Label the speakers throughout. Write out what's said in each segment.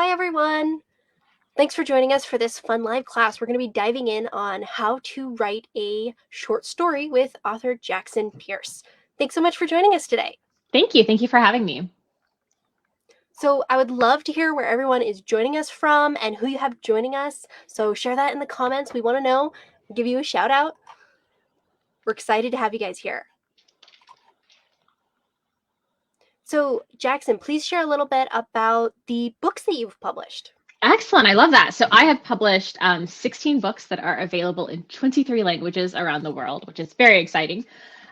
Speaker 1: Hi, everyone. Thanks for joining us for this fun live class. We're going to be diving in on how to write a short story with author Jackson Pierce. Thanks so much for joining us today.
Speaker 2: Thank you. Thank you for having me.
Speaker 1: So I would love to hear where everyone is joining us from and who you have joining us. So share that in the comments. We want to know. We'll give you a shout out. We're excited to have you guys here. So Jackson, please share a little bit about the books that you've published.
Speaker 2: Excellent. I love that. So I have published 16 books that are available in 23 languages around the world, which is very exciting.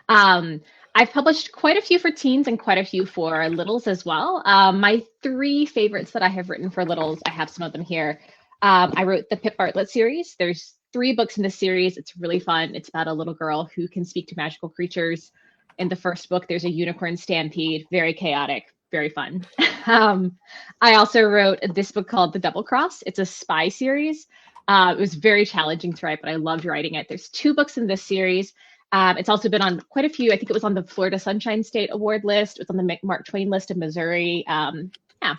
Speaker 2: I've published quite a few for teens and quite a few for littles as well. My three favorites that I have written for littles, I have some of them here. I wrote the Pip Bartlett series. There's 3 books in this series. It's really fun. It's about a little girl who can speak to magical creatures. In the first book, there's a unicorn stampede, very chaotic, very fun. I also wrote this book called The Double Cross. It's a spy series. It was very challenging to write, but I loved writing it. There's 2 books in this series. It's also been on quite a few. I think it was on the Florida Sunshine State Award list. It was on the Mark Twain list of Missouri. Yeah.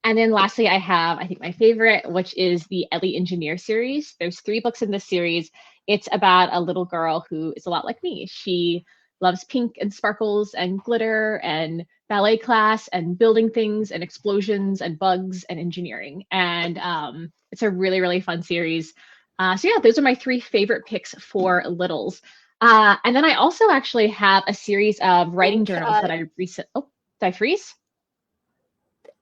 Speaker 2: And then lastly, I have, I think, my favorite, which is the Ellie Engineer series. There's 3 books in this series. It's about a little girl who is a lot like me. She loves pink and sparkles and glitter and ballet class and building things and explosions and bugs and engineering. And it's a really, really fun series. So yeah, those are my 3 favorite picks for littles. And then I also actually have a series of writing journals that I recently, oh, did I freeze?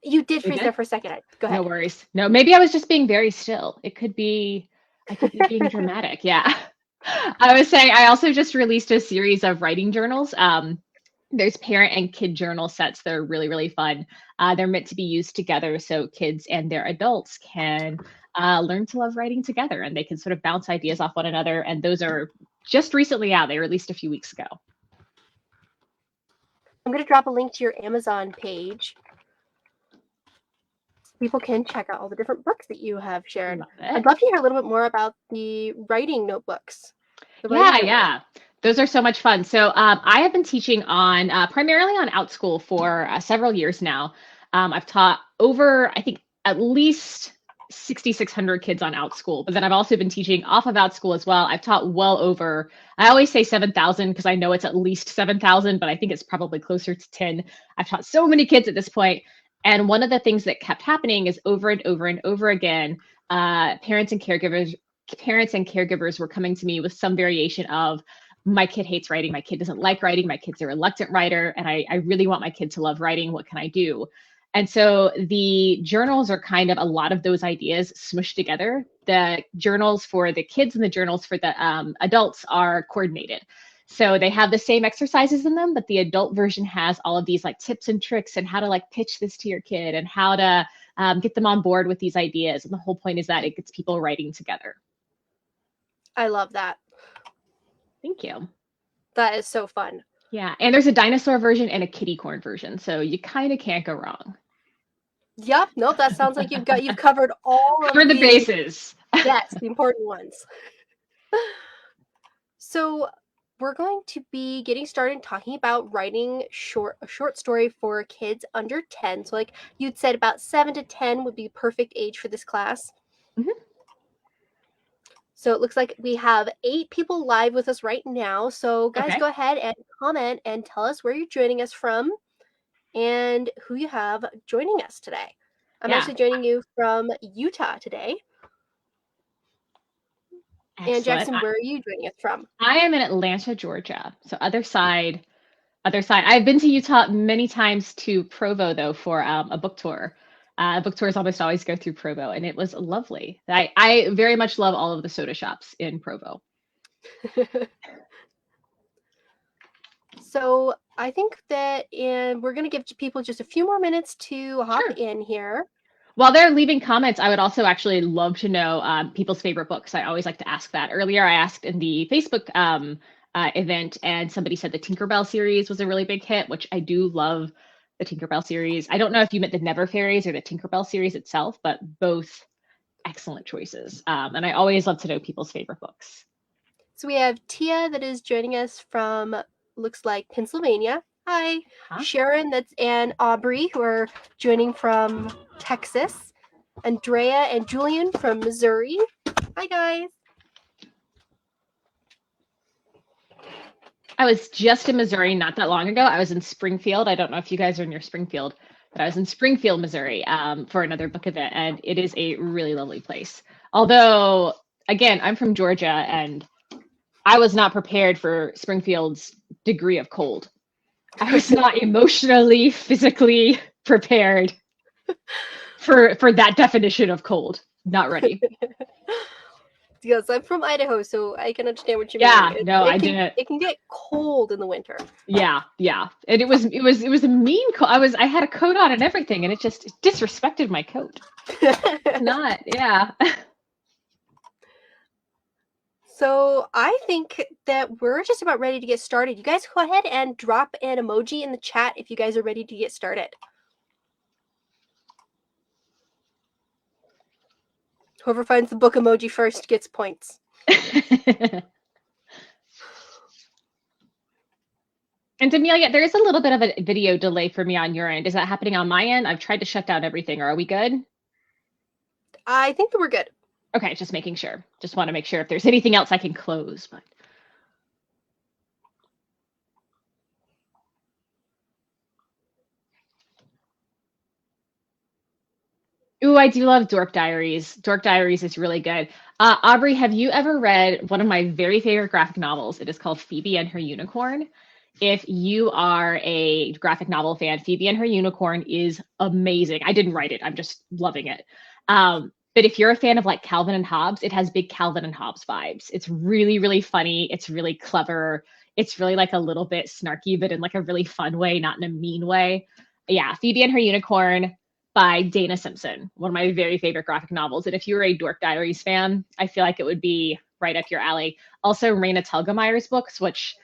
Speaker 1: You did freeze there for a second. Go ahead.
Speaker 2: No worries. No, maybe I was just being very still. I could be being dramatic. Yeah. I was saying I also just released a series of writing journals. There's parent and kid journal sets that are really, really fun. They're meant to be used together so kids and their adults can learn to love writing together, and they can sort of bounce ideas off one another. And those are just recently out. They released a few weeks ago.
Speaker 1: I'm going to drop a link to your Amazon page. People can check out all the different books that you have shared. I'd love to hear a little bit more about the writing notebooks.
Speaker 2: Yeah. Those are so much fun. So I have been teaching on primarily on OutSchool for several years now. I've taught over, I think, at least 6,600 kids on OutSchool, but then I've also been teaching off of OutSchool as well. I've taught well over, I always say 7,000 because I know it's at least 7,000, but I think it's probably closer to 10. I've taught so many kids at this point. And one of the things that kept happening is over and over and over again, parents and caregivers were coming to me with some variation of, my kid hates writing, my kid doesn't like writing, my kid's a reluctant writer, and I really want my kid to love writing. What can I do? And so the journals are kind of a lot of those ideas smushed together. The journals for the kids and the journals for the adults are coordinated. So they have the same exercises in them, but the adult version has all of these like tips and tricks and how to like pitch this to your kid and how to get them on board with these ideas. And the whole point is that it gets people writing together.
Speaker 1: I love that.
Speaker 2: Thank you.
Speaker 1: That is so fun.
Speaker 2: Yeah, and there's a dinosaur version and a kitty corn version, so you kind of can't go wrong.
Speaker 1: Yep. Nope. That sounds like you've covered all of
Speaker 2: the bases.
Speaker 1: Yes, the important ones. So we're going to be getting started talking about writing a short story for kids under 10. So like you'd said, about 7 to 10 would be perfect age for this class.
Speaker 2: Mm-hmm.
Speaker 1: So it looks like we have 8 people live with us right now. So guys, Go ahead and comment and tell us where you're joining us from and who you have joining us today. I'm actually joining you from Utah today. Excellent. And Jackson, where are you joining us from?
Speaker 2: I am in Atlanta, Georgia. So other side. I've been to Utah many times to Provo, though, for a book tour. Book tours almost always go through Provo, and it was lovely. I very much love all of the soda shops in Provo.
Speaker 1: So I think that we're going to give people just a few more minutes to hop in here.
Speaker 2: While they're leaving comments, I would also actually love to know people's favorite books. I always like to ask that. Earlier, I asked in the Facebook event, and somebody said the Tinkerbell series was a really big hit, which I do love the Tinkerbell series. I don't know if you meant the Never Fairies or the Tinkerbell series itself, but both excellent choices. And I always love to know people's favorite books.
Speaker 1: So we have Tia that is joining us from, looks like, Pennsylvania. Hi. Sharon and Aubrey, who are joining from Texas. Andrea and Julian from Missouri. Hi, guys.
Speaker 2: I was just in Missouri not that long ago. I was in Springfield. I don't know if you guys are near Springfield, but I was in Springfield, Missouri, for another book event, and it is a really lovely place. Although, again, I'm from Georgia, and I was not prepared for Springfield's degree of cold. I was not emotionally, physically prepared for that definition of cold. Not ready.
Speaker 1: Yes, I'm from Idaho, so I can understand what you
Speaker 2: Yeah,
Speaker 1: mean.
Speaker 2: no, I didn't.
Speaker 1: It can get cold in the winter.
Speaker 2: Yeah, and it was a mean coat. I had a coat on and everything, and it disrespected my coat. Not, yeah.
Speaker 1: So I think that we're just about ready to get started. You guys go ahead and drop an emoji in the chat if you guys are ready to get started. Whoever finds the book emoji first gets points.
Speaker 2: And Amelia, there is a little bit of a video delay for me on your end. Is that happening on my end? I've tried to shut down everything. Are we good?
Speaker 1: I think that we're good.
Speaker 2: Okay, just making sure. Just want to make sure if there's anything else I can close. But ooh, I do love Dork Diaries. Dork Diaries is really good. Aubrey, have you ever read one of my very favorite graphic novels? It is called Phoebe and Her Unicorn. If you are a graphic novel fan, Phoebe and Her Unicorn is amazing. I didn't write it. I'm just loving it. But if you're a fan of like Calvin and Hobbes, it has big Calvin and Hobbes vibes. It's really, really funny. It's really clever. It's really like a little bit snarky, but in like a really fun way, not in a mean way. Yeah, Phoebe and Her Unicorn by Dana Simpson, one of my very favorite graphic novels. And if you're a Dork Diaries fan, I feel like it would be right up your alley. Also, Raina Telgemeier's books, which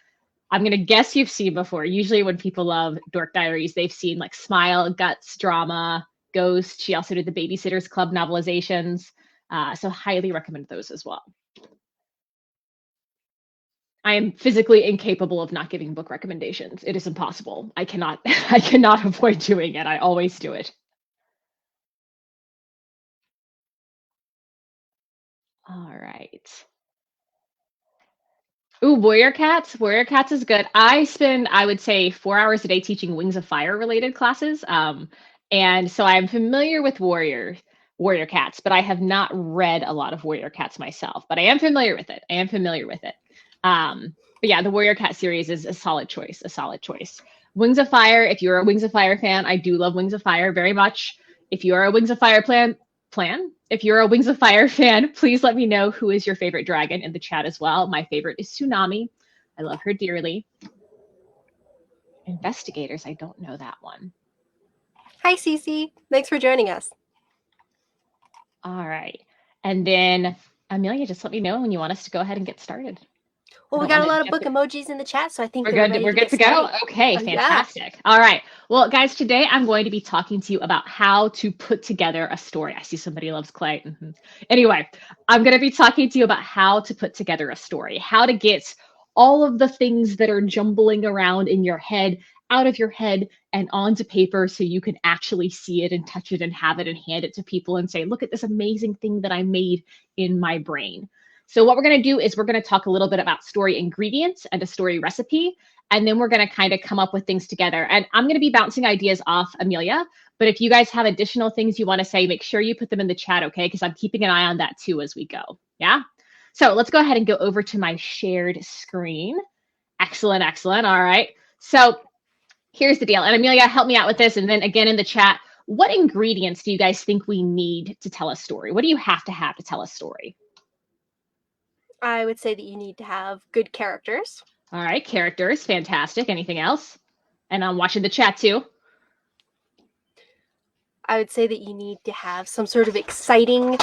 Speaker 2: I'm going to guess you've seen before. Usually when people love Dork Diaries, they've seen like Smile, Guts, Drama, Ghost. She also did the Babysitter's Club novelizations. So highly recommend those as well. I am physically incapable of not giving book recommendations. It is impossible. I cannot avoid doing it. I always do it. All right. Ooh, Warrior Cats. Warrior Cats is good. I spend, I would say, 4 hours a day teaching Wings of Fire related classes. And so I'm familiar with Warrior Cats, but I have not read a lot of Warrior Cats myself, but I am familiar with it. But yeah, the Warrior Cat series is a solid choice, Wings of Fire, if you're a Wings of Fire fan, I do love Wings of Fire very much. If you are a Wings of Fire if you're a Wings of Fire fan, please let me know who is your favorite dragon in the chat as well. My favorite is Tsunami. I love her dearly. Investigators, I don't know that one.
Speaker 1: Hi, Cece. Thanks for joining us.
Speaker 2: All right. And then, Amelia, just let me know when you want us to go ahead and get started.
Speaker 1: Well, we got a lot of book emojis in the chat, so I think we're good to go.
Speaker 2: Okay, fantastic. Yeah. All right. Well, guys, today I'm going to be talking to you about how to put together a story. I see somebody loves Clay. Mm-hmm. Anyway, I'm going to be talking to you about how to put together a story, how to get all of the things that are jumbling around in your head out of your head and onto paper so you can actually see it and touch it and have it and hand it to people and say, look at this amazing thing that I made in my brain. So what we're going to do is we're going to talk a little bit about story ingredients and a story recipe, and then we're going to kind of come up with things together. And I'm going to be bouncing ideas off Amelia, but if you guys have additional things you want to say, make sure you put them in the chat, okay? Because I'm keeping an eye on that too as we go, yeah? So let's go ahead and go over to my shared screen. Excellent, excellent. All right. So here's the deal. And Amelia, help me out with this. And then again in the chat, what ingredients do you guys think we need to tell a story? What do you have to tell a story?
Speaker 1: I would say that you need to have good characters.
Speaker 2: All right, characters, fantastic. Anything else? And I'm watching the chat too.
Speaker 1: I would say that you need to have some sort of exciting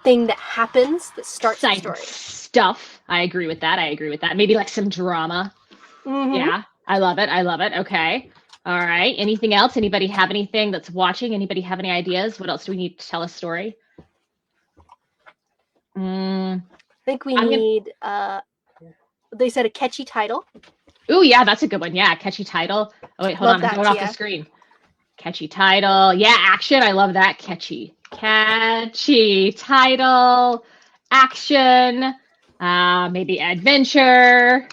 Speaker 1: thing that happens that starts the story.
Speaker 2: Stuff. I agree with that. Maybe like some drama. Mm-hmm. Yeah, I love it. Okay. All right. Anything else? Anybody have anything that's watching? Anybody have any ideas? What else do we need to tell a story?
Speaker 1: I think we need, they said a catchy title.
Speaker 2: Oh, yeah, that's a good one. Yeah, catchy title. Oh, wait, hold on. I'm going off the screen. Catchy title. Yeah, action. I love that. Catchy. Catchy title, action, maybe adventure.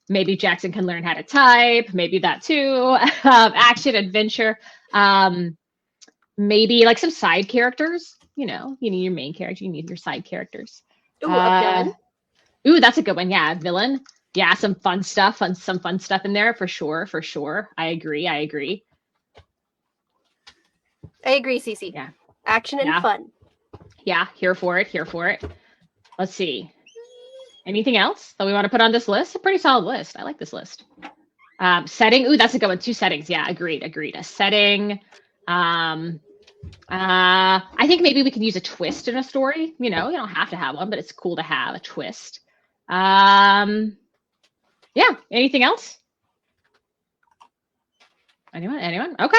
Speaker 2: Maybe Jackson can learn how to type. Maybe that too. Action, adventure. Maybe like some side characters. You need your main character. You need your side characters.
Speaker 1: Ooh, a villain.
Speaker 2: Ooh, that's a good one. Yeah, villain. Yeah, some fun stuff. Some fun stuff in there for sure. For sure. I agree.
Speaker 1: I agree, Cece.
Speaker 2: Yeah.
Speaker 1: Action and fun.
Speaker 2: Yeah, here for it. Here for it. Let's see. Anything else that we want to put on this list? A pretty solid list. I like this list. Setting. Ooh, that's a good one. 2 settings. Yeah, agreed. A setting. I think maybe we can use a twist in a story. You don't have to have one, but it's cool to have a twist. Yeah. Anything else? Anyone? Okay.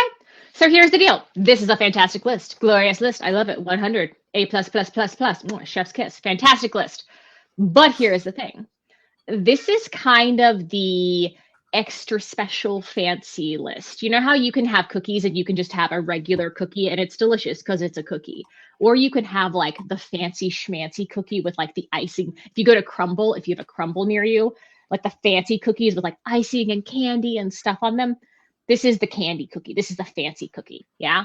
Speaker 2: So here's the deal. This is a fantastic list. Glorious list. I love it. 100. A+++++. Chef's kiss. Fantastic list. But here's the thing. This is kind of the extra special fancy list. You know how you can have cookies and you can just have a regular cookie and it's delicious because it's a cookie. Or you can have like the fancy schmancy cookie with like the icing. If you go to Crumble, if you have a Crumble near you, like the fancy cookies with like icing and candy and stuff on them. This is the candy cookie. This is the fancy cookie. Yeah.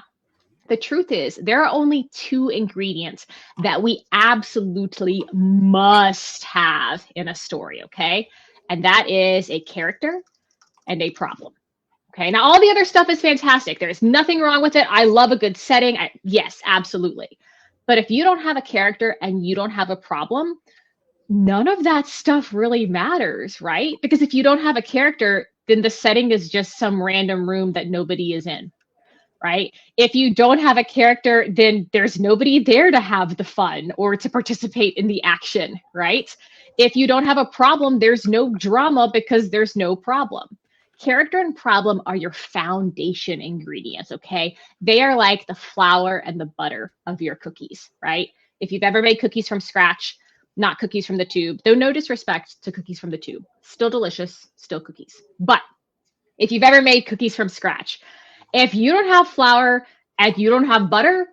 Speaker 2: The truth is, there are only 2 ingredients that we absolutely must have in a story, okay? And that is a character and a problem. Okay, now all the other stuff is fantastic. There's nothing wrong with it. I love a good setting. Yes, absolutely. But if you don't have a character and you don't have a problem, none of that stuff really matters, right? Because if you don't have a character, then the setting is just some random room that nobody is in. Right? If you don't have a character, then there's nobody there to have the fun or to participate in the action, right? If you don't have a problem, there's no drama because there's no problem. Character and problem are your foundation ingredients, okay? They are like the flour and the butter of your cookies, right? If you've ever made cookies from scratch, not cookies from the tube, though no disrespect to cookies from the tube, still delicious, still cookies. But if you've ever made cookies from scratch, if you don't have flour and you don't have butter,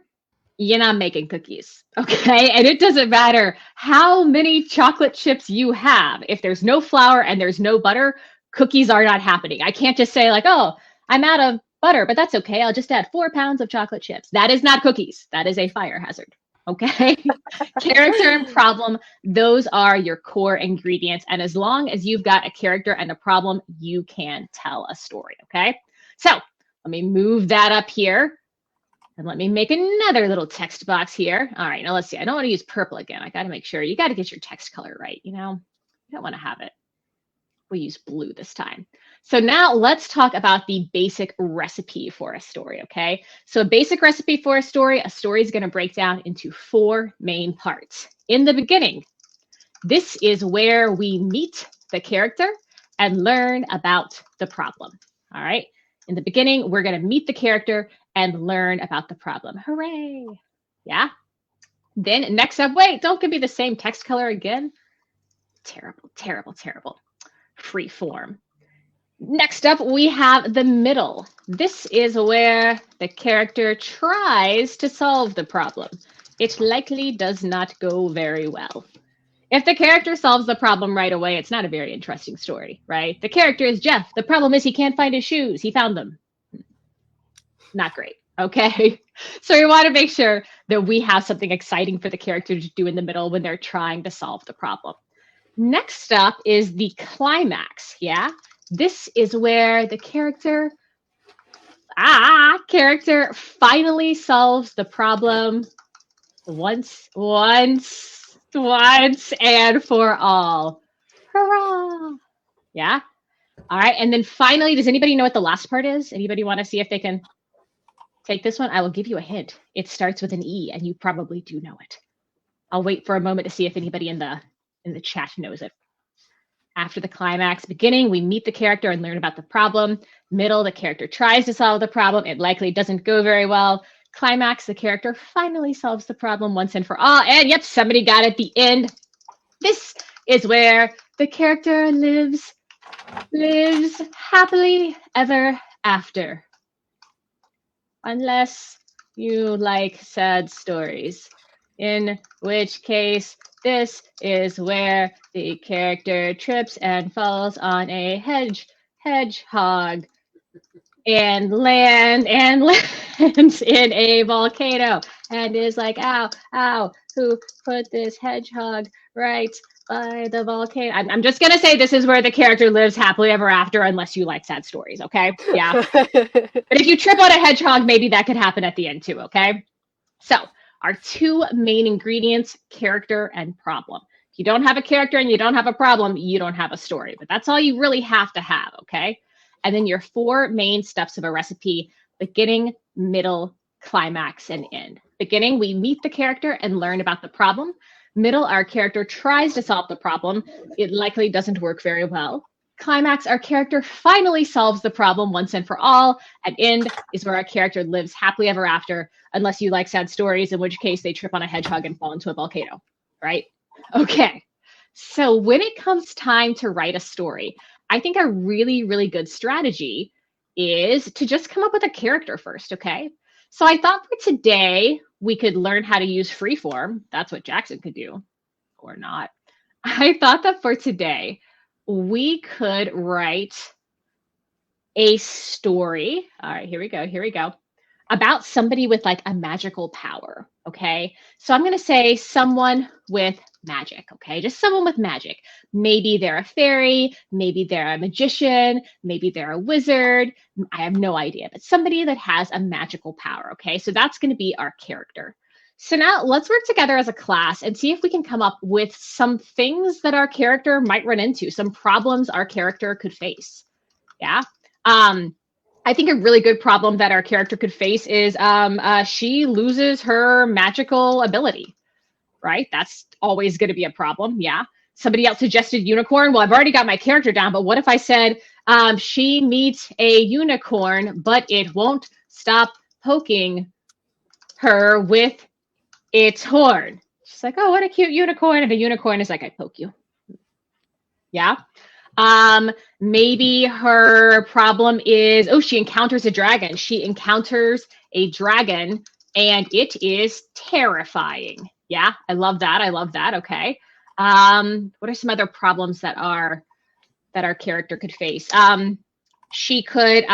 Speaker 2: you're not making cookies, okay? And it doesn't matter how many chocolate chips you have. If there's no flour and there's no butter, cookies are not happening. I can't just say like, oh, I'm out of butter, but that's okay. I'll just add 4 pounds of chocolate chips. That is not cookies. That is a fire hazard, okay? Character and problem, those are your core ingredients. And as long as you've got a character and a problem, you can tell a story, okay? So let me move that up here. And let me make another little text box here. All right, now let's see. I don't want to use purple again. I got to make sure. You got to get your text color right, You don't want to have it. We'll use blue this time. So now let's talk about the basic recipe for a story, okay? So a basic recipe for a story is going to break down into 4 main parts. In the beginning, this is where we meet the character and learn about the problem, all right? In the beginning, we're going to meet the character and learn about the problem. Hooray. Yeah. Then next up, wait, don't give me the same text color again. Terrible, terrible, terrible. Free form. Next up, we have the middle. This is where the character tries to solve the problem. It likely does not go very well. If the character solves the problem right away, it's not a very interesting story, right? The character is Jeff. The problem is he can't find his shoes. He found them. Not great, okay? So we want to make sure that we have something exciting for the character to do in the middle when they're trying to solve the problem. Next up is the climax, yeah? This is where the character finally solves the problem once and for all. Hurrah! Yeah? All right, and then finally, does anybody know what the last part is? Anybody want to see if they can take this one? I will give you a hint. It starts with an E, and you probably do know it. I'll wait for a moment to see if anybody in the chat knows it. After the climax, beginning, we meet the character and learn about the problem. Middle, the character tries to solve the problem. It likely doesn't go very well. Climax, the character finally solves the problem once and for all. And yep, somebody got it at the end. This is where the character lives happily ever after. Unless you like sad stories. In which case, this is where the character trips and falls on a hedgehog and lands in a volcano and is like, ow, ow, who put this hedgehog right by the volcano? I'm just gonna say this is where the character lives happily ever after, unless you like sad stories, okay? Yeah. But if you trip on a hedgehog, maybe that could happen at the end too, okay? So our two main ingredients, character and problem. If you don't have a character and you don't have a problem, you don't have a story. But that's all you really have to have, okay? And then your four main steps of a recipe: beginning, middle, climax, and end. Beginning, we meet the character and learn about the problem. Middle, our character tries to solve the problem. It likely doesn't work very well. Climax, our character finally solves the problem once and for all. And end is where our character lives happily ever after, unless you like sad stories, in which case they trip on a hedgehog and fall into a volcano, right? Okay. So when it comes time to write a story, I think a really, really good strategy is to just come up with a character first, okay? So I thought for today, we could learn how to use freeform. That's what Jackson could do, or not. I thought that for today, we could write a story. All right, here we go. Here we go. About somebody with like a magical power. Okay. So I'm going to say someone with magic. Okay. Just someone with magic. Maybe they're a fairy. Maybe they're a magician. Maybe they're a wizard. I have no idea, but somebody that has a magical power. Okay. So that's going to be our character. So now let's work together as a class and see if we can come up with some things that our character might run into, some problems our character could face. Yeah. I think a really good problem that our character could face is she loses her magical ability, right? That's always going to be a problem. Yeah. Somebody else suggested unicorn. Well, I've already got my character down, but what if I said she meets a unicorn, but it won't stop poking her with its horn? She's like, oh, what a cute unicorn. And a unicorn is like, I poke you. Yeah. Maybe her problem is, oh, she encounters a dragon. She encounters a dragon and it is terrifying. Yeah, I love that. I love that. Okay. What are some other problems that our character could face? She could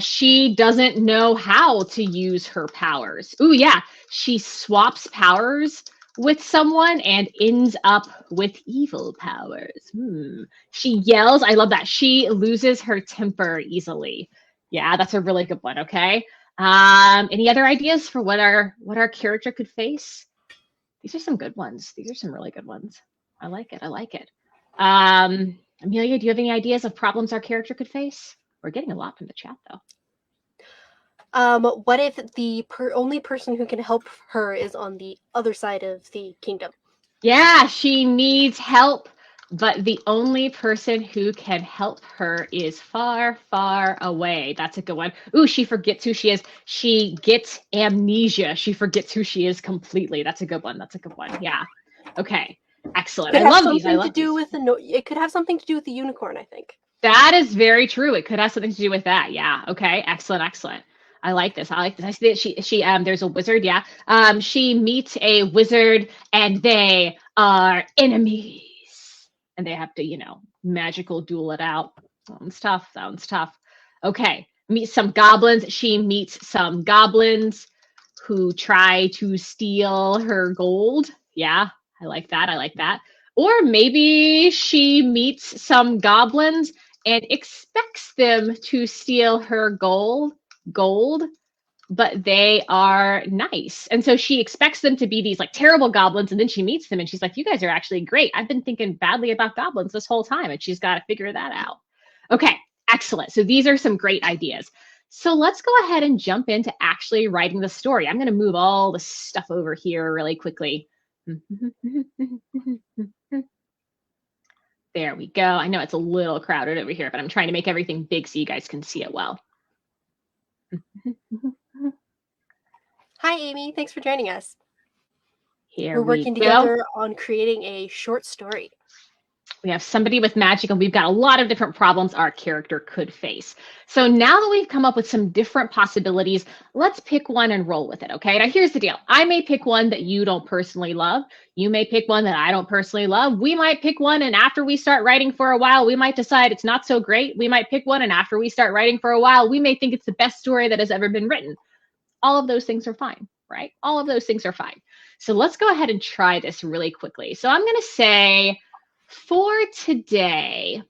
Speaker 2: she doesn't know how to use her powers. Ooh, yeah. She swaps powers with someone and ends up with evil powers. She yells. I love that. She loses her temper easily. Yeah, that's a really good one. Okay. Any other ideas for what our character could face? These are some good ones. These are some really good ones. I like it. I like it. Amelia, do you have any ideas of problems our character could face? We're getting a lot from the chat, though.
Speaker 1: What if the only person who can help her is on the other side of the kingdom?
Speaker 2: Yeah, she needs help, but the only person who can help her is far, far away. That's a good one. Ooh, she forgets who she is. She gets amnesia. She forgets who she is completely. That's a good one. That's a good one. Yeah. Okay. Excellent. I love these. I love these.
Speaker 1: It could have something to do with the unicorn, I think.
Speaker 2: That is very true. It could have something to do with that. Yeah. Okay. Excellent. Excellent. I like this. I like this. I see that she there's a wizard. Yeah. She meets a wizard and they are enemies and they have to, magical duel it out. Sounds tough. Sounds tough. Okay. Meet some goblins. She meets some goblins who try to steal her gold. Yeah. I like that. I like that. Or maybe she meets some goblins and expects them to steal her gold, but they are nice. And so she expects them to be these like terrible goblins. And then she meets them and she's like, you guys are actually great. I've been thinking badly about goblins this whole time. And she's got to figure that out. Okay, excellent. So these are some great ideas. So let's go ahead and jump into actually writing the story. I'm going to move all the stuff over here really quickly. There we go. I know it's a little crowded over here, but I'm trying to make everything big so you guys can see it well.
Speaker 1: Hi, Amy. Thanks for joining us.
Speaker 2: Here
Speaker 1: We're working together on creating a short story.
Speaker 2: We have somebody with magic, and we've got a lot of different problems our character could face. So now that we've come up with some different possibilities, let's pick one and roll with it, okay? Now, here's the deal. I may pick one that you don't personally love. You may pick one that I don't personally love. We might pick one, and after we start writing for a while, we might decide it's not so great. We might pick one, and after we start writing for a while, we may think it's the best story that has ever been written. All of those things are fine, right? All of those things are fine. So let's go ahead and try this really quickly. So I'm going to say, for today,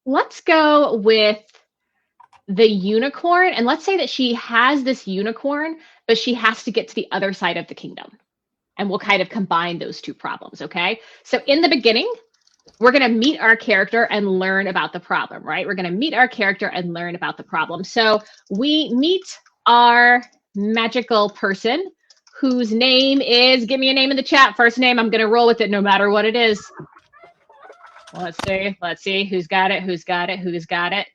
Speaker 2: let's go with the unicorn. And let's say that she has this unicorn, but she has to get to the other side of the kingdom. And we'll kind of combine those two problems, okay? So in the beginning, we're going to meet our character and learn about the problem, right? We're going to meet our character and learn about the problem. So we meet our magical person whose name is, give me a name in the chat. First name, I'm going to roll with it no matter what it is. Let's see. Who's got it?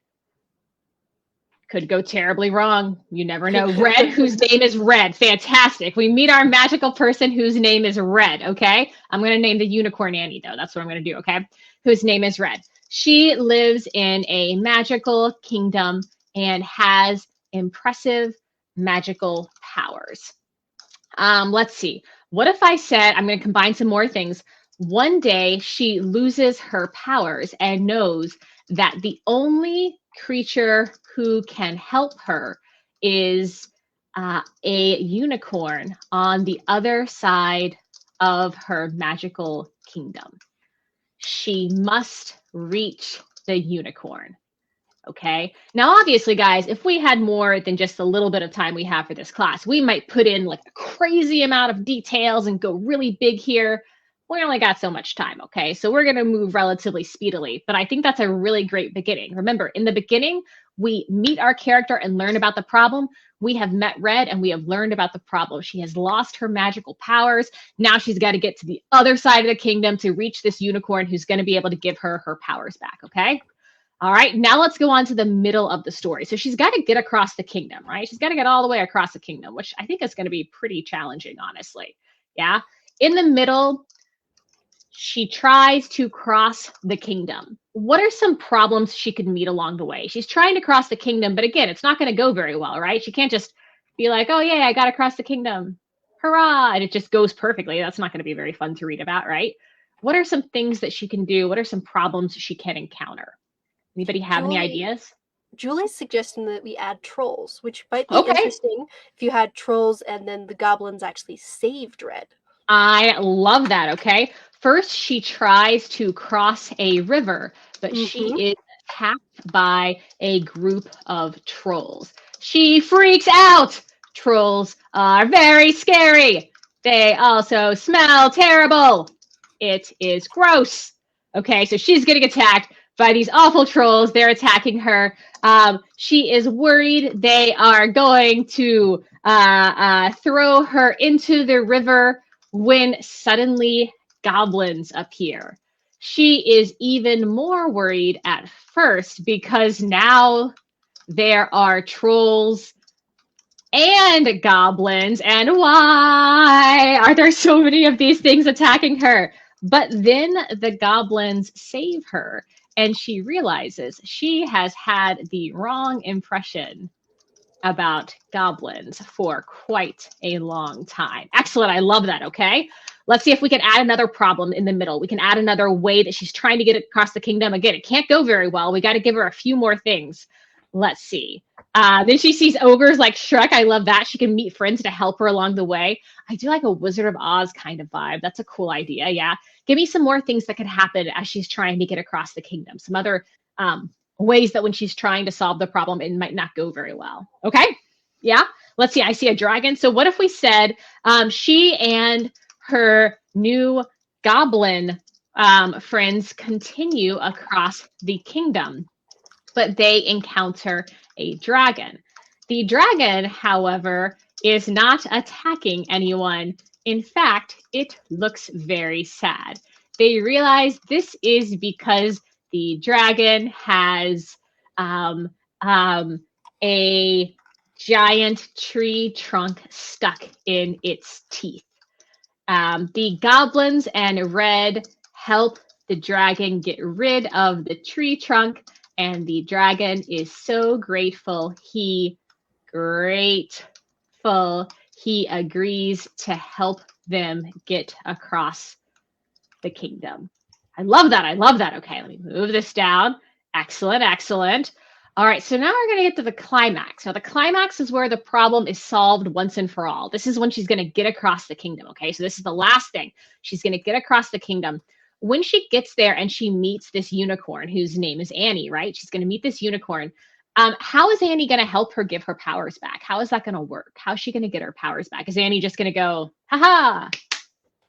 Speaker 2: Could go terribly wrong. You never know. Red, whose name is Red. Fantastic. We meet our magical person whose name is Red, okay? I'm going to name the unicorn Annie, though. That's what I'm going to do, okay? Whose name is Red. She lives in a magical kingdom and has impressive magical powers. Let's see. What if I said, I'm going to combine some more things. One day she loses her powers and knows that the only creature who can help her is a unicorn on the other side of her magical kingdom. She must reach the unicorn. Okay. Now, obviously, guys, if we had more than just a little bit of time we have for this class, we might put in like a crazy amount of details and go really big here. We only got so much time. Okay. So we're going to move relatively speedily, but I think that's a really great beginning. Remember, in the beginning, we meet our character and learn about the problem. We have met Red and we have learned about the problem. She has lost her magical powers. Now she's got to get to the other side of the kingdom to reach this unicorn who's going to be able to give her her powers back. Okay. All right, now let's go on to the middle of the story. So she's got to get across the kingdom, right? She's got to get all the way across the kingdom, which I think is going to be pretty challenging, honestly. Yeah. In the middle, she tries to cross the kingdom. What are some problems she could meet along the way? She's trying to cross the kingdom, but again, it's not going to go very well, right? She can't just be like, oh, yeah, I got to cross the kingdom. Hurrah. And it just goes perfectly. That's not going to be very fun to read about, right? What are some things that she can do? What are some problems she can encounter? Anybody have any ideas?
Speaker 1: Julie's suggesting that we add trolls, which might be interesting if you had trolls and then the goblins actually saved Red.
Speaker 2: I love that, okay? First, she tries to cross a river, but she is attacked by a group of trolls. She freaks out. Trolls are very scary. They also smell terrible. It is gross. Okay, so she's getting attacked by these awful trolls. They're attacking her. She is worried they are going to throw her into the river when suddenly goblins appear. She is even more worried at first because now there are trolls and goblins. And why are there so many of these things attacking her? But then the goblins save her, and she realizes she has had the wrong impression about goblins for quite a long time. Excellent. I love that. Okay. Let's see if we can add another problem in the middle. We can add another way that she's trying to get across the kingdom. Again, it can't go very well. We got to give her a few more things. Let's see. Then she sees ogres like Shrek. I love that. She can meet friends to help her along the way. I do like a Wizard of Oz kind of vibe. That's a cool idea. Yeah. Give me some more things that could happen as she's trying to get across the kingdom. Some other ways that when she's trying to solve the problem, it might not go very well. Okay. Yeah. Let's see. I see a dragon. So what if we said she and her new goblin friends continue across the kingdom, but they encounter a dragon. The dragon, however, is not attacking anyone. In fact, it looks very sad. They realize this is because the dragon has a giant tree trunk stuck in its teeth. The goblins and Red help the dragon get rid of the tree trunk, and the dragon is so grateful. He agrees to help them get across the kingdom. I love that. I love that. Okay, let me move this down. Excellent, excellent. All right, so now we're going to get to the climax. Now, the climax is where the problem is solved once and for all. This is when she's going to get across the kingdom, okay? So this is the last thing. She's going to get across the kingdom. When she gets there and she meets this unicorn, whose name is Annie, right? She's going to meet this unicorn. How is Annie going to help her give her powers back? How is that going to work? How is she going to get her powers back? Is Annie just going to go, haha,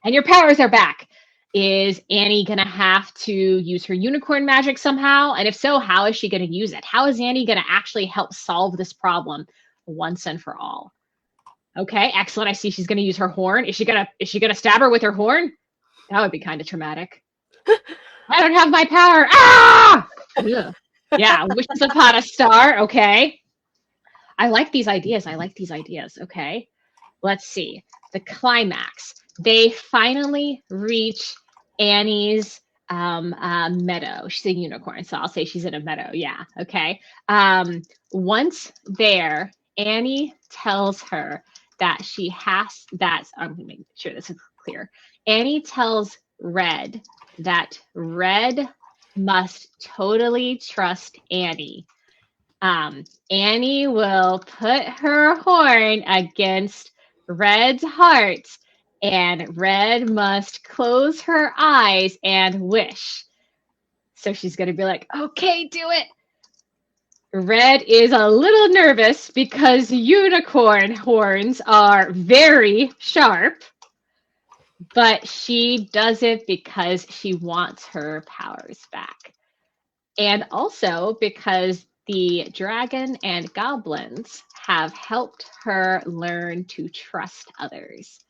Speaker 2: and your powers are back? Is Annie going to have to use her unicorn magic somehow? And if so, how is she going to use it? How is Annie going to actually help solve this problem once and for all? Okay, excellent. I see she's going to use her horn. Is she going to stab her with her horn? That would be kind of traumatic. I don't have my power. Ah! Ugh. Yeah, wishes upon a star. Okay. I like these ideas. Okay. Let's see. The climax. They finally reach Annie's meadow. She's a unicorn, so I'll say she's in a meadow. Yeah, okay. Once there, Annie tells her that I'm going to make sure this is clear. Annie tells Red that Red must totally trust Annie. Annie will put her horn against Red's heart, and Red must close her eyes and wish. So she's going to be like, okay, do it. Red is a little nervous because unicorn horns are very sharp, but she does it because she wants her powers back. And also because the dragon and goblins have helped her learn to trust others.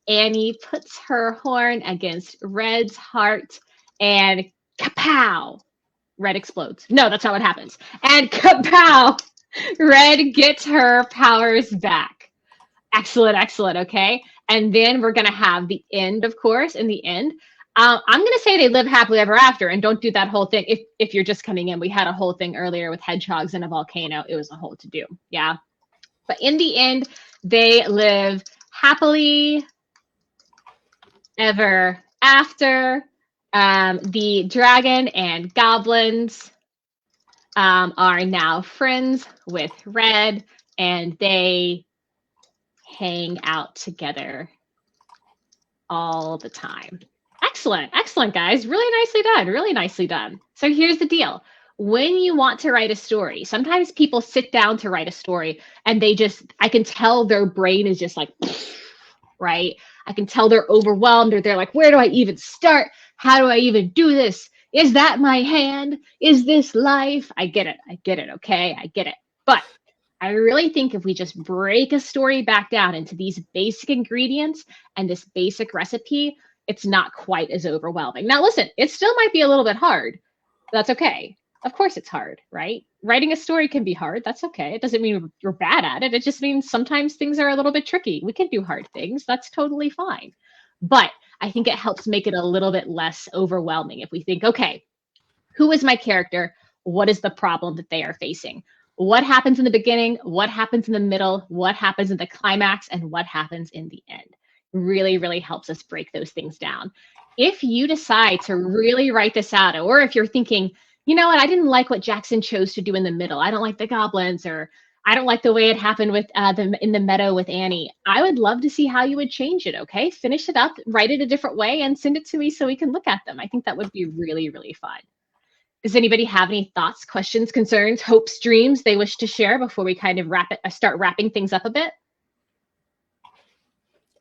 Speaker 2: Annie puts her horn against Red's heart, and kapow! Red explodes. No, that's not what happens. And kapow! Red gets her powers back. Excellent, excellent, okay? And then we're going to have the end, of course, in the end. I'm going to say they live happily ever after, and don't do that whole thing. If you're just coming in, we had a whole thing earlier with hedgehogs and a volcano. It was a whole to-do, yeah? But in the end, they live happily ever after. The dragon and goblins are now friends with Red, and they hang out together all the time. Excellent, excellent, guys. Really nicely done, really nicely done. So here's the deal. When you want to write a story, sometimes people sit down to write a story and I can tell their brain is just like, right? I can tell they're overwhelmed, or they're like, where do I even start? How do I even do this? Is that my hand? Is this life? I get it, okay? I get it. But I really think if we just break a story back down into these basic ingredients and this basic recipe, it's not quite as overwhelming. Now, listen, it still might be a little bit hard. That's okay. Of course it's hard, right? Writing a story can be hard. That's okay. It doesn't mean we're bad at it. It just means sometimes things are a little bit tricky. We can do hard things. That's totally fine. But I think it helps make it a little bit less overwhelming if we think, okay, who is my character? What is the problem that they are facing? What happens in the beginning? What happens in the middle? What happens in the climax? And what happens in the end? Really, really helps us break those things down. If you decide to really write this out, or if you're thinking, you know what, I didn't like what Jackson chose to do in the middle. I don't like the goblins, or I don't like the way it happened with in the meadow with Annie. I would love to see how you would change it, okay? Finish it up, write it a different way, and send it to me so we can look at them. I think that would be really, really fun. Does anybody have any thoughts, questions, concerns, hopes, dreams they wish to share before we kind of start wrapping things up a bit?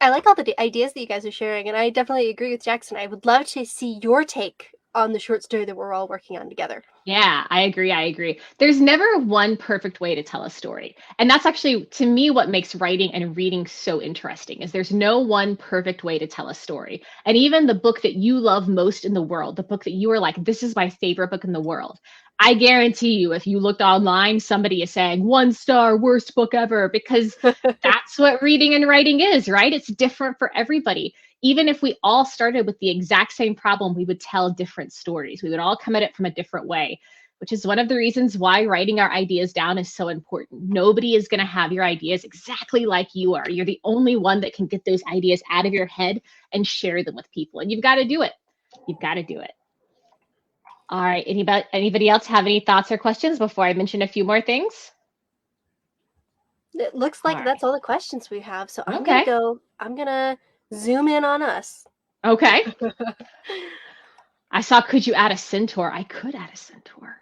Speaker 1: I like all the ideas that you guys are sharing, and I definitely agree with Jackson. I would love to see your take on the short story that we're all working on together.
Speaker 2: Yeah, I agree. There's never one perfect way to tell a story. And that's actually, to me, what makes writing and reading so interesting, is there's no one perfect way to tell a story. And even the book that you love most in the world, the book that you are like, this is my favorite book in the world, I guarantee you, if you looked online, somebody is saying 1 star, worst book ever, because that's what reading and writing is, right? It's different for everybody. even if we all started with the exact same problem, we would tell different stories. We would all come at it from a different way, which is one of the reasons why writing our ideas down is so important. Nobody is going to have your ideas exactly like you are. You're the only one that can get those ideas out of your head and share them with people. And you've got to do it. You've got to do it. All right. Anybody else have any thoughts or questions before I mention a few more things?
Speaker 1: It looks like
Speaker 2: All right.
Speaker 1: that's all the questions we have. So I'm
Speaker 2: Okay.
Speaker 1: gonna zoom in on us.
Speaker 2: Okay. I saw, could you add a centaur? I could add a centaur.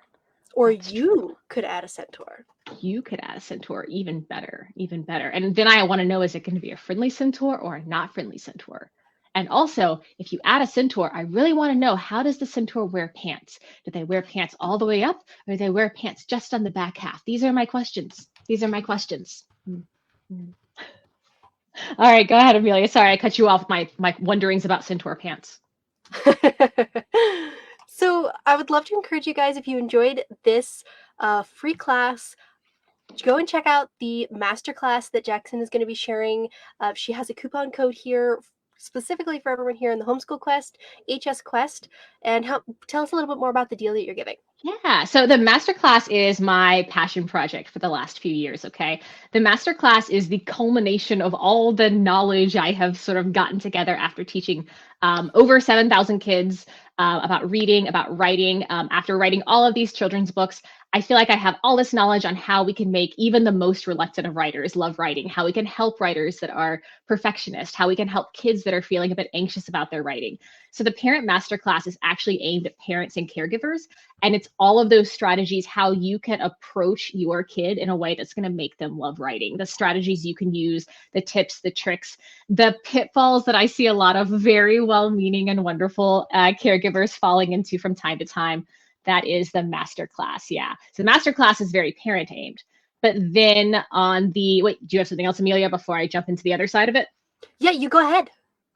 Speaker 1: Or
Speaker 2: That's
Speaker 1: you
Speaker 2: true.
Speaker 1: could add a centaur.
Speaker 2: You could add a centaur, even better, even better. And then I want to know, is it going to be a friendly centaur or a not friendly centaur? And also, if you add a centaur, I really want to know, how does the centaur wear pants? Do they wear pants all the way up, or do they wear pants just on the back half? These are my questions. These are my questions. Mm-hmm. All right, go ahead, Amelia. Sorry, I cut you off my wonderings about centaur pants.
Speaker 1: So I would love to encourage you guys, if you enjoyed this free class, go and check out the masterclass that Jackson is going to be sharing. She has a coupon code here specifically for everyone here in the Homeschool Quest, HS Quest, and tell us a little bit more about the deal that you're giving.
Speaker 2: Yeah, so the masterclass is my passion project for the last few years, okay? The masterclass is the culmination of all the knowledge I have sort of gotten together after teaching over 7,000 kids about reading, about writing. After writing all of these children's books, I feel like I have all this knowledge on how we can make even the most reluctant of writers love writing, how we can help writers that are perfectionist, how we can help kids that are feeling a bit anxious about their writing. So the Parent Masterclass is actually aimed at parents and caregivers, and it's all of those strategies, how you can approach your kid in a way that's going to make them love writing, the strategies you can use, the tips, the tricks, the pitfalls that I see a lot of very well-meaning and wonderful caregivers falling into from time to time. That is the masterclass. Yeah. So the masterclass is very parent aimed. But then on the, wait, do you have something else, Amelia, before I jump into the other side of it?
Speaker 1: Yeah, you go ahead.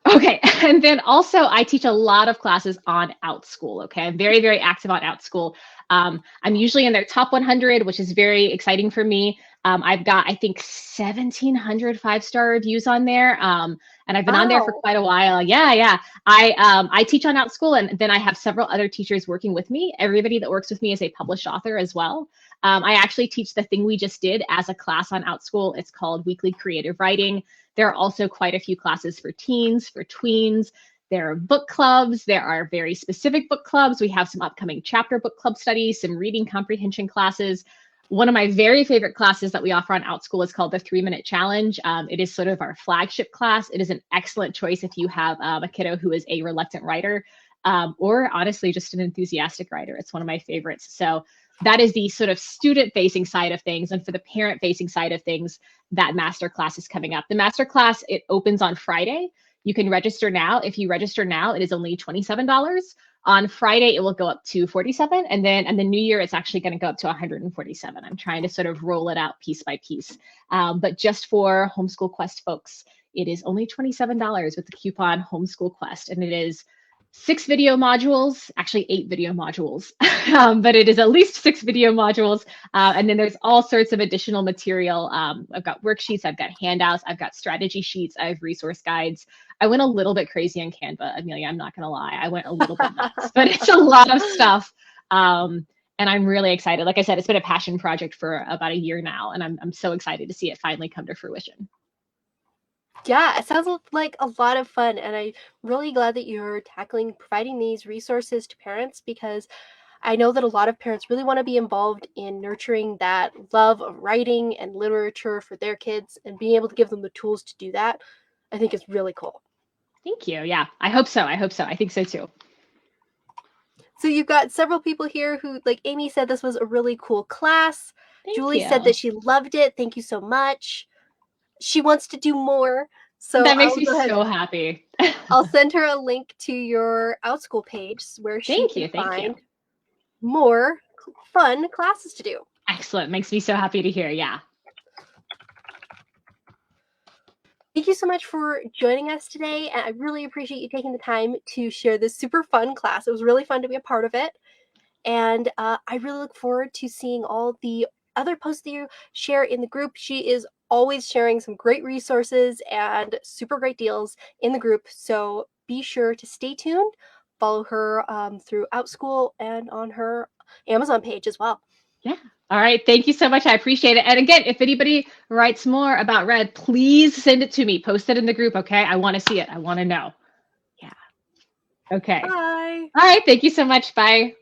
Speaker 2: Okay. And then also I teach a lot of classes on OutSchool. Okay. I'm very, very active on OutSchool. I'm usually in their top 100, which is very exciting for me. I've got, I think, 1,700 five-star reviews on there. And I've been on there for quite a while. Yeah, yeah. I teach on OutSchool, and then I have several other teachers working with me. Everybody that works with me is a published author as well. I actually teach the thing we just did as a class on OutSchool. It's called Weekly Creative Writing. There are also quite a few classes for teens, for tweens. There are book clubs. There are very specific book clubs. We have some upcoming chapter book club studies, some reading comprehension classes. One of my very favorite classes that we offer on OutSchool is called the 3-Minute Challenge. It is sort of our flagship class. It is an excellent choice if you have a kiddo who is a reluctant writer, or honestly, just an enthusiastic writer. It's one of my favorites. So that is the sort of student-facing side of things. And for the parent-facing side of things, that masterclass is coming up. The masterclass, it opens on Friday. You can register now. If you register now, it is only $27. On Friday, it will go up to $47. And then in the new year, it's actually going to go up to $147. I'm trying to sort of roll it out piece by piece. But just for Homeschool Quest folks, it is only $27 with the coupon Homeschool Quest. And it is 6 video modules, actually 8 video modules, but it is at least 6 video modules. And then there's all sorts of additional material. I've got worksheets, I've got handouts, I've got strategy sheets, I have resource guides. I went a little bit crazy on Canva, Amelia, I'm not gonna lie. I went a little bit nuts, but it's a lot of stuff. And I'm really excited. Like I said, it's been a passion project for about a year now, and I'm so excited to see it finally come to fruition.
Speaker 1: Yeah, it sounds like a lot of fun, and I'm really glad that you're providing these resources to parents, because I know that a lot of parents really want to be involved in nurturing that love of writing and literature for their kids, and being able to give them the tools to do that, I think is really cool.
Speaker 2: Thank you. Yeah, I hope so. I hope so. I think so too.
Speaker 1: So you've got several people here who, like Amy said, this was a really cool class.
Speaker 2: Thank
Speaker 1: Julie
Speaker 2: you.
Speaker 1: said that she loved it. Thank you so much. She wants to do more. So
Speaker 2: that makes me so happy.
Speaker 1: I'll send her a link to your OutSchool page where she can find more fun classes to do.
Speaker 2: Excellent. Makes me so happy to hear. Yeah.
Speaker 1: Thank you so much for joining us today. And I really appreciate you taking the time to share this super fun class. It was really fun to be a part of it. And I really look forward to seeing all the other posts that you share in the group. She is always sharing some great resources and super great deals in the group. So be sure to stay tuned. Follow her throughout school and on her Amazon page as well.
Speaker 2: Yeah. All right. Thank you so much. I appreciate it. And again, if anybody writes more about Red, please send it to me. Post it in the group. Okay. I want to see it. I want to know. Yeah. Okay.
Speaker 1: Bye.
Speaker 2: All right. Thank you so much. Bye.